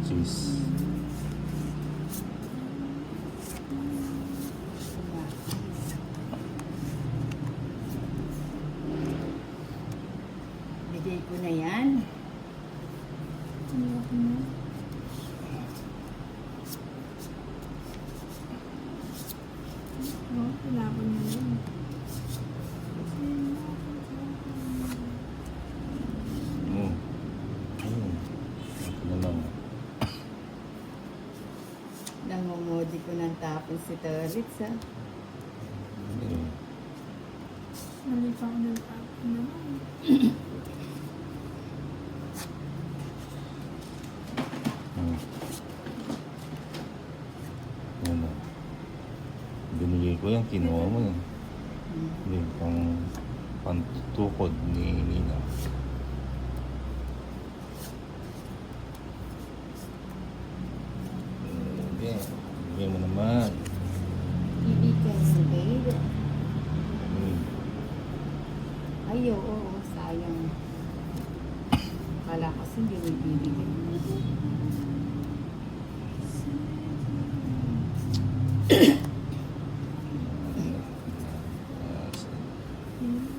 Cheese. Bigay ko na yan. Kailangan na yun. Ito na lang. Nangumodi ko ng tapon si Torits, ha? Mali pa ako ng tapon naman. Ano? Binigay ko yan, kinuha mo yan. Hindi, pantutukod ni Nina. Hindi, bigyan mo naman. Ibigay mo, babe. Hmm. Ay, oo, sayang. Kala kasi hindi mo ibibigay.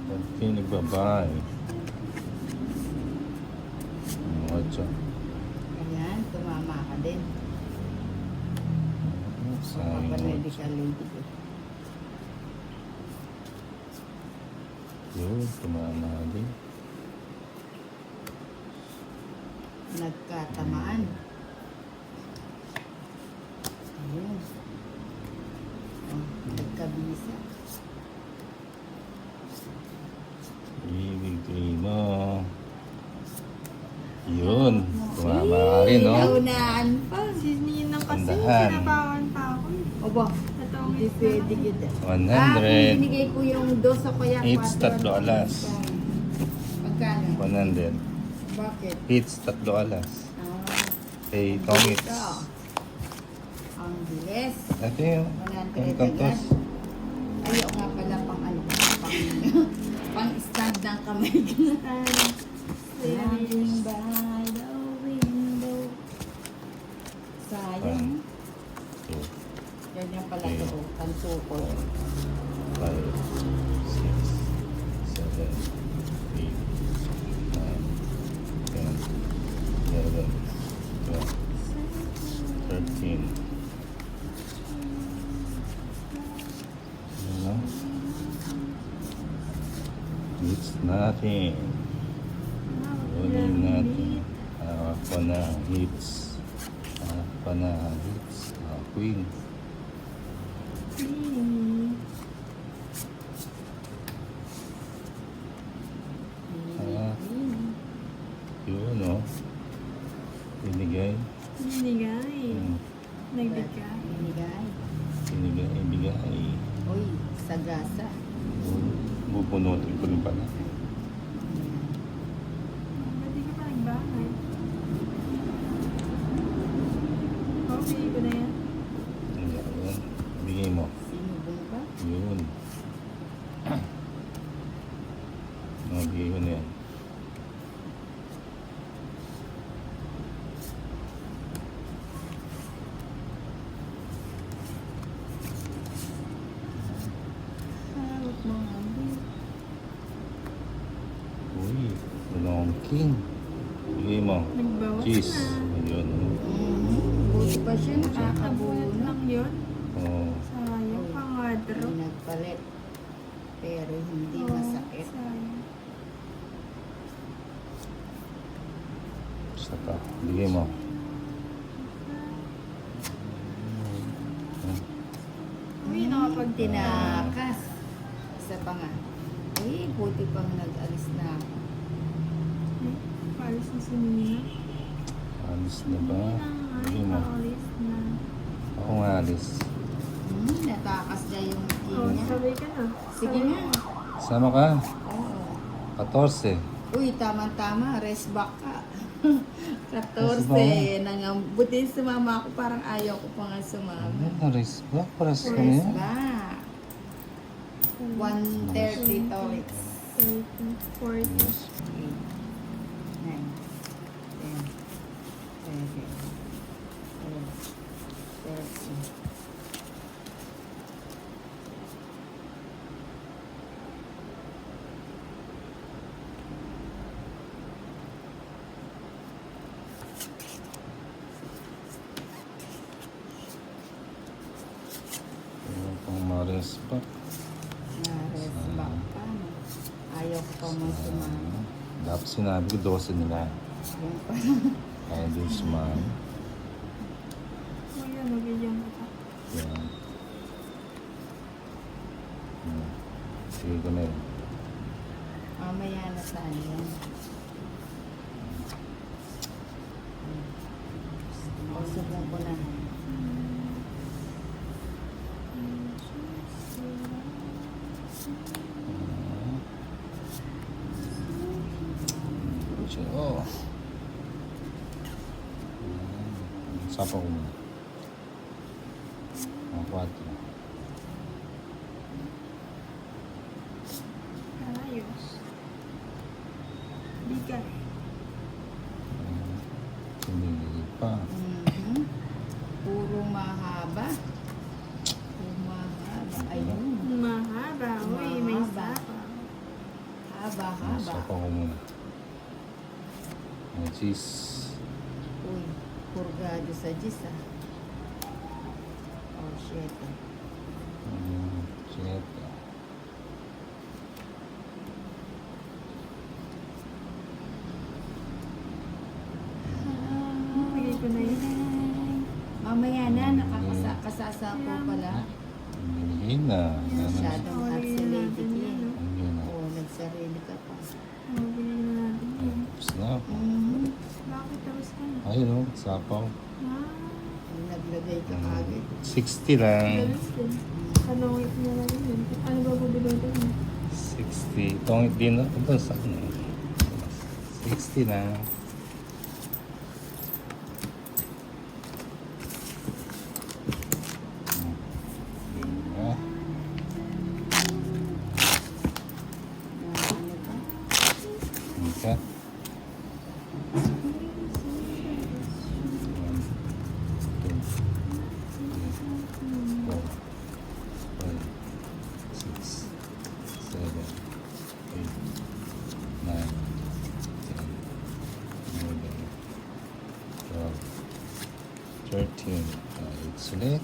Ba't kayo nagbabay? Ocho. Ayan, tumama ka din. Sayang. Papa-medical lady ko. Yun, tumama din. Nagkatamaan. Ayun. Oh, nagkabisa. Ibigay mo. Yun, tumama ka rin, no? Naunaan pa. Si Ninang kasi, Tandahan. sinabawan pa ako. Oba, Ito ang hindi pwede kita. 100. Binigay ko yung dos o kaya It's 4. 3 alas. Pagkano? 100. Bakit? It's 3 alas. Hey, Tongits. Ito. Ang bilis. Ito yung 100 kantos. agad. Ayaw nga pala pang ano, pang stand ng kamay ko. Standing by the window. Sayang. 2, Yan yung pala ito. Tansuko. 5, 6, 7, 8, 9, 10, 11, 12, 13. Ano? It's nothing. Kunin natin. Ako na hits. Ako na hits. Queen. Yun, no? Binigay. Binigay. Hmm. Nagbigay. Binigay. Binigay, ibigay. Uy, sagasa. Bubunutin ko rin pala. Ba't di ka pa nagbakay? Okay, ko na yan. Yun. Bigay mo. Sinubong ka? Yun. Bigay ko na yan. Hawak mo nga. Uy, Long King. Bigay mo. Nagbawas Cheese. na. Ayun. Buti pa siya Nakabunot nakakabunot. lang yun. Oh. Sayang, pangadro. Hindi nagpalit. Pero hindi Oo, masakit. sayang. Isa pa. Bigay mo. Uy, nakapag Tinakas. Isa pa nga. Eh, buti pang nag-alis na ako. Paalis na si Nina. Alis na ba? Bigay mo. Paalis na. Ako nga alis. Natakas niya yung key Oh, niya. sabay ka na. Sige Sabay nga. ka. Sama ka. Oo. 14. Uy, tama-tama. Rest back ka. Rest 14. Buti sumama ako. Parang ayaw ko pa nga sumama. Ano, race ba? Paras ka na Rest yan. back. 130 toilets. 13, 14. 8, 9, 10, 11, Nares pa. Nares back pa. No? Ayaw ko pa mo sumama. Dapat sinabi ko 12 nila. Yung pala. Kaya din sumama. Kuya, nabigyan kita. Yan. Sige ko na yun. Mamaya na saan yan. O, subong ko na. Oh. Sapa ko muna. Mga 4. Ayos. Bigat. Tumigil pa. Mhm. Puro mahaba. Puro mahaba. Ayun. Mahaba. Uy, may Mahaba. sapa. Haba-haba. Sapa ko muna. May cheese. Uy, purgado sa gis ah. Oh, shit. Shit. Bigay ko na yun. Mamaya na, nakakasasa ko pala. Binigay na. Masyadong Oh, lagyan accelerated natin yan. yan, no? Binigay na. Oo, nagsarili ka pa. Oh, bigay na natin yan. Tapos na ako. Mhm. Bakit tapos ka na? Ayun o, sapa ko. Ah, Naglagay ka agad. 60 lang. galis din. Tanongit niya lang yun. Ano ba bubili ko yun? 60. Itong din na. Ito sa ano. 60 na. Ah, Ano ba? okay. 13. It's ulit.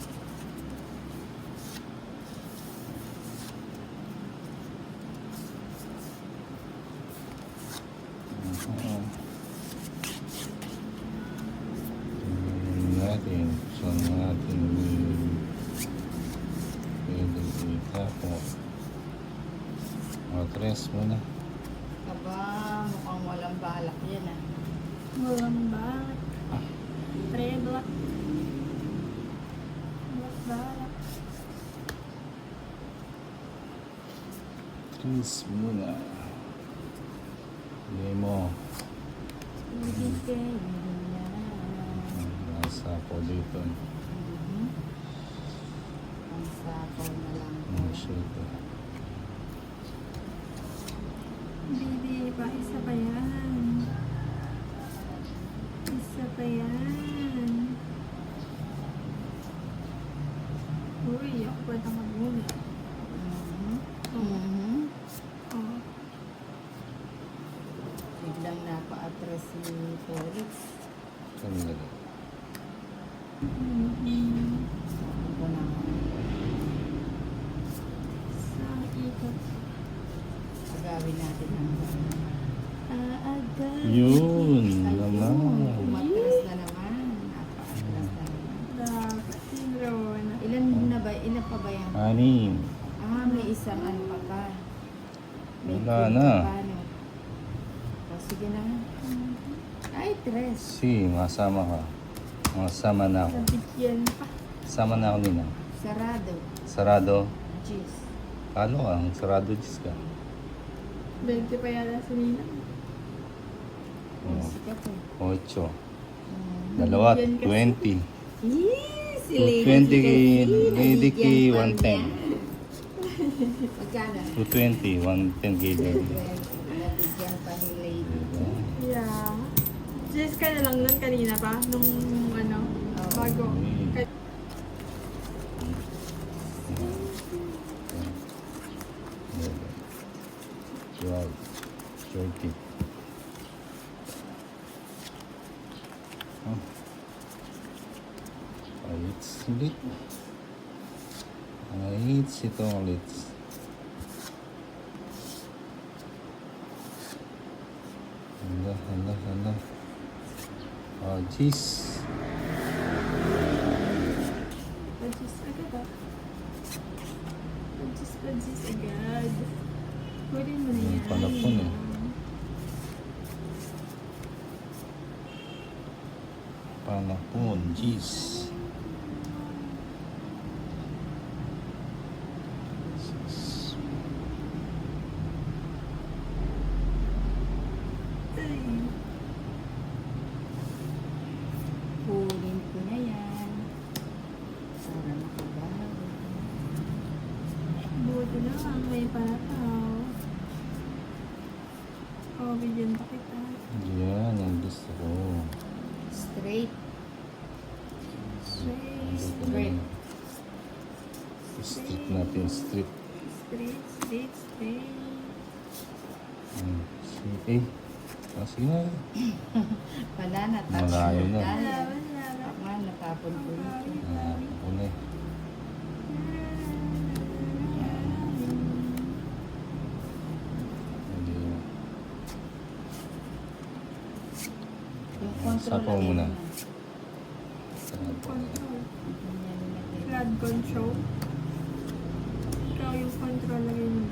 Natin. Saan natin pwede itapo. Tres muna. Aba, mukhang walang balak yan ah. Walang balak. Black. Black balak. Tres muna. Hindi mo. Bigay niya. Nasa po dito. Mhm. Ang sapaw na lang. Mga shoot. Hindi pa. Isa pa yan. Isa pa yan. Uy, ako pwede mag-muna. Mhm. Mhm. Oh. Biglang napa-atras si Felix. Sandali. Ako na. Sa ikot. Agawin natin ang agawin. Yun Ayun, naman. umatras na naman. Napa-atras na naman. Dapat yun, Rona. Ilan na ba? Ilan pa ba yan? Anim. Ah, may isang ano pa pa. May Wala queen na. pa, no? O, sige na. Ay, tres. Si, masama ka. Masama na ako. Nabigyan pa. Sama na ako nina. Sarado. Sarado. Jeez. Ano ka? Sarado Diyos ka. 20 pa yata si Nina. Oh. Sikat eh. 8. Mm. Dalawa, Nabigyan ka 20. Yee, si 220 kay Lady kay nabigyan pa 110. niya. Magkano? 220, 110 kay Lady. Nabigyan pa ni Lady. Diba? Yeah. Just ka na lang nun kanina pa. Nung ano, Oo. bago. Okay. 12, 30. Oh. Ay, it's lit. Ay, ito ulit. Hala. Oh, jeez. Pajis agad ah. Pajis agad. Kunin mo na yan. Panapon eh. Panapon, jeez. Ay. Kunin ko na yan. Para makabawi. Buti na lang, may panataw. Oh, bigyan pa kita. Yan, ang gusto ko. Straight. Straight. Street natin, street. Straight. Eh, sige na. Wala na. Tapos Malayo na. Laban. Ako nga, natapon ko yun. Ako na eh. Hindi. Yung control Sapaw lagay muna. mo. Control. Ganyan nilagay. Flood control. Ikaw yung control lagay mo na.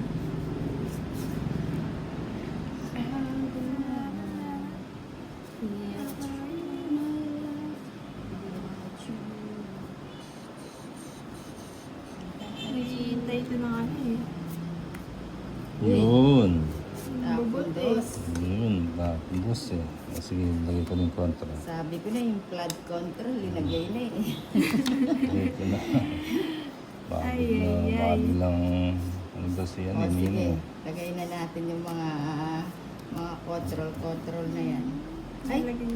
Naghihintay ito ng ano eh. Yun. Bubot eh. Tapos, Yun. Bus eh. Sige, lagay ko ng kontra. sabi ko na yung flood control, linagay na eh. Dito na. Ay, ay, ay. Bago lang, ano ba siya, O sige, Nino? lagay na natin yung mga control na yan. Ay, Lagay.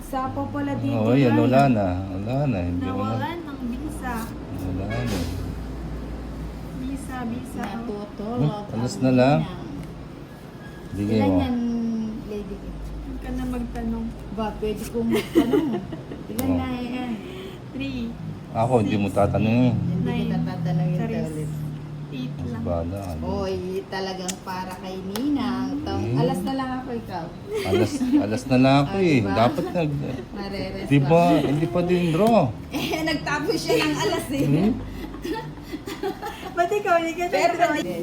sapo pala dito. Oo, yan, guys. wala na. Wala na, hindi mo na. Nawalan ng visa. Wala na. Visa. Natutulog. Alas ang na lang. ninang. Bigay Ilan mo. yan, lady? Huwag ka na magtanong. Ba, pwede kong magtanong. Ilan Oh. na yan? 3, Ako, hindi mo tatanungin. Hindi Nine. kita tatanungin Charis. ito ulit. 8 Mas lang. bala. Oy, talagang para kay Ninang. Hmm. Alas na lang ako ikaw. Alas na lang ako Ah, eh. diba? Dapat Mareres Di lang. ba, hindi pa din draw. Eh, nagtapos siya ng alas eh. Hmm? Ba't ikaw, hindi ka Pero, nag-draw? Bebe.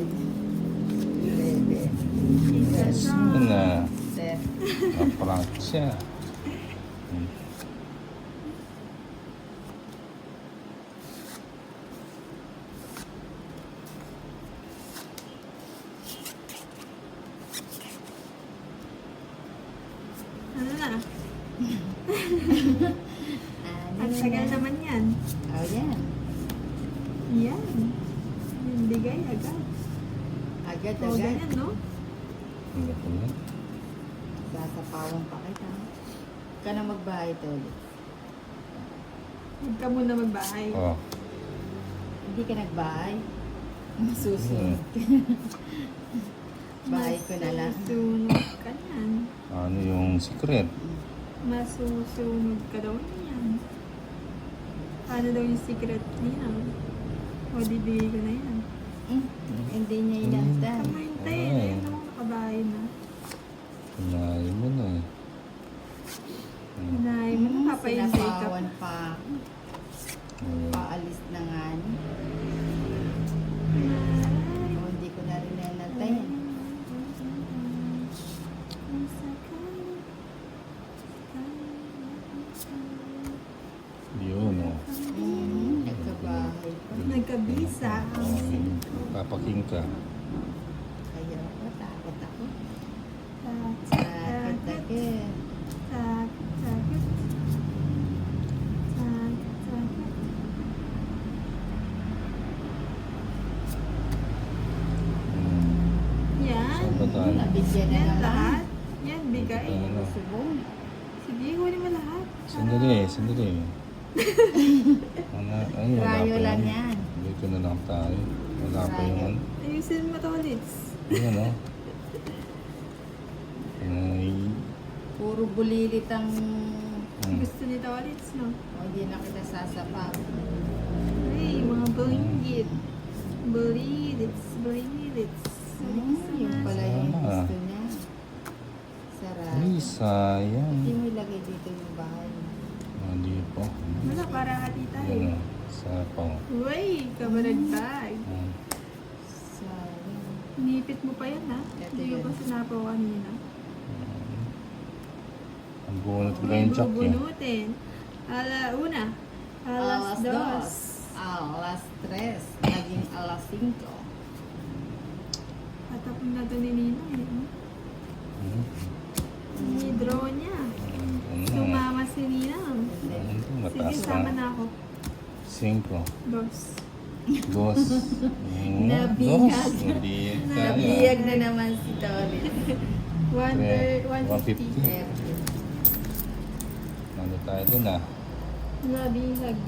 Ano na, Sir. na-prank siya. Hmm. Ano na? Ano Ang tagal na? naman yan. Oh, yan. Yan. Bigay agad. O, Agad-agad. ganyan, no? Ano ko na? Sasapawan pa kita. Huwag ka na magbahay to ulit. Huwag ka muna magbahay. Oh, Hindi ka nagbahay. Masusunod ka. Bahay ko na lang. Masusunod ka yan. ano yung secret? Masusunod ka daw niyan. Paano daw yung secret niya? O, bibigay ko na yan. Hindi niya inantan. Kamahintay, Ay. ayun naman nakabahay na. Pinayin mo na eh. Hinay mo na, papahintay ka pa. Sinapawan pa. Ayun. Paalis na nga ni. O, hindi ko na rin nanatayin. Yun oh. Nagkabahay pa. Nagkabisa. Papaking ka. Kaya ako, takot ako. Sakit. Takot. Sakit. Hmm. Yan. Saan ba tayo? Nabigyan na Yan naman. lahat. Yan, bigay. Ano? Subong. Sige, huli mo lahat. Sandali. Ay, wala Rayo pa lang yan. yan. Dito na lang tayo. Wala pa yung ano. Ayusin mo to ulit. Ayan oh. Ay. Puro bulilit ang... Hmm. Gusto ni Tolits, no? O, hindi na kita sasapa. Ay, mga blinggit. Blidits, blidits. Yung pala yung Sana. gusto niya. Sarap. Ay, sayang. Hindi mo ilagay dito yung bahay. Hindi po. Wala, para hati tayo. Yan o. Sa pang. Uy, kabaragtag. Sayang. Inipit mo pa yan, ha? Ito Hindi ko yun. pa sinapaw kanina. Ang bunot ko lang May yung chak niya. bubunutin. Ala-una. Alas dos. Alas tres. Naging alas 5. Patapon na to ni Nina, eh. Ini-draw niya. Sumama si Nina. Sige, Mataas sama na. na ako. 5. Dos. Dos. Nabihag. Nabihag tayo. Nabiyag na naman si Tori. 150. 150. Ano tayo dun ah? Nabihag.